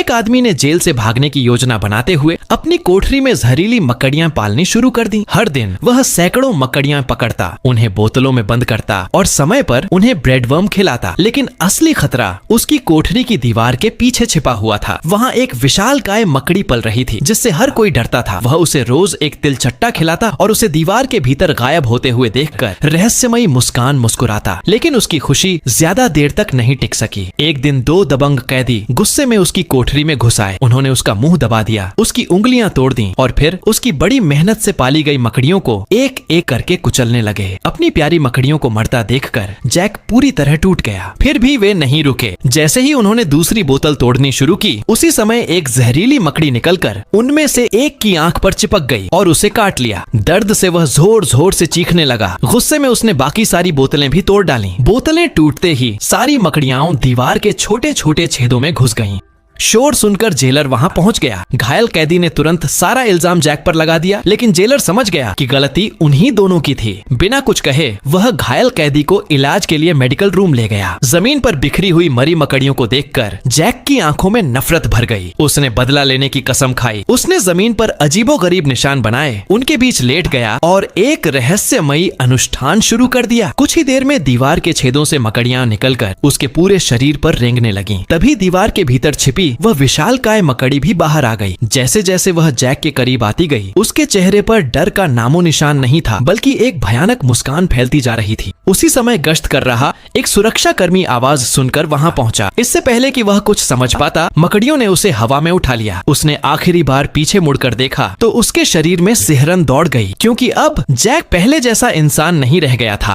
एक आदमी ने जेल से भागने की योजना बनाते हुए अपनी कोठरी में जहरीली मकड़ियां पालनी शुरू कर दी। हर दिन वह सैकड़ों मकड़ियां पकड़ता, उन्हें बोतलों में बंद करता और समय पर उन्हें ब्रेड वर्म खिलाता। लेकिन असली खतरा उसकी कोठरी की दीवार के पीछे छिपा हुआ था। वहाँ एक विशालकाय मकड़ी पल रही थी जिससे हर कोई डरता था। वह उसे रोज एक तिलचट्टा खिलाता और उसे दीवार के भीतर गायब होते हुए देखकर रहस्यमयी मुस्कान मुस्कुराता। लेकिन उसकी खुशी ज्यादा देर तक नहीं टिक सकी। एक दिन 2 दबंग कैदी गुस्से में उसकी कोठरी में घुस आए। उन्होंने उसका मुंह दबा दिया, उसकी उंगलियां तोड़ दी और फिर उसकी बड़ी मेहनत से पाली गई मकड़ियों को एक एक करके कुचलने लगे। अपनी प्यारी मकड़ियों को मरता देखकर जैक पूरी तरह टूट गया। फिर भी वे नहीं रुके। जैसे ही उन्होंने दूसरी बोतल तोड़नी शुरू की, उसी समय एक जहरीली मकड़ी निकलकर उनमें से एक की आंख पर चिपक गई और उसे काट लिया। दर्द से वह जोर जोर से चीखने लगा। गुस्से में उसने बाकी सारी बोतलें भी तोड़ डाली। बोतलें टूटते ही सारी मकड़ियां दीवार के छोटे छोटे छेदों में घुस गईं। शोर सुनकर जेलर वहां पहुंच गया। घायल कैदी ने तुरंत सारा इल्जाम जैक पर लगा दिया, लेकिन जेलर समझ गया कि गलती उन्हीं दोनों की थी। बिना कुछ कहे वह घायल कैदी को इलाज के लिए मेडिकल रूम ले गया। जमीन पर बिखरी हुई मरी मकड़ियों को देखकर जैक की आंखों में नफरत भर गई। उसने बदला लेने की कसम खाई। उसने जमीन पर अजीबोगरीब निशान बनाए, उनके बीच लेट गया और एक रहस्यमयी अनुष्ठान शुरू कर दिया। कुछ ही देर में दीवार के छेदों से मकड़ियां निकलकर उसके पूरे शरीर पर रेंगने लगी। तभी दीवार के भीतर छिपी वह विशालकाय मकड़ी भी बाहर आ गई। जैसे जैसे वह जैक के करीब आती गई, उसके चेहरे पर डर का नामो निशान नहीं था, बल्कि एक भयानक मुस्कान फैलती जा रही थी। उसी समय गश्त कर रहा एक सुरक्षा कर्मी आवाज सुनकर वहां पहुंचा। इससे पहले कि वह कुछ समझ पाता, मकड़ियों ने उसे हवा में उठा लिया। उसने आखिरी बार पीछे मुड़कर देखा तो उसके शरीर में सिहरन दौड़ गई, क्योंकि अब जैक पहले जैसा इंसान नहीं रह गया था।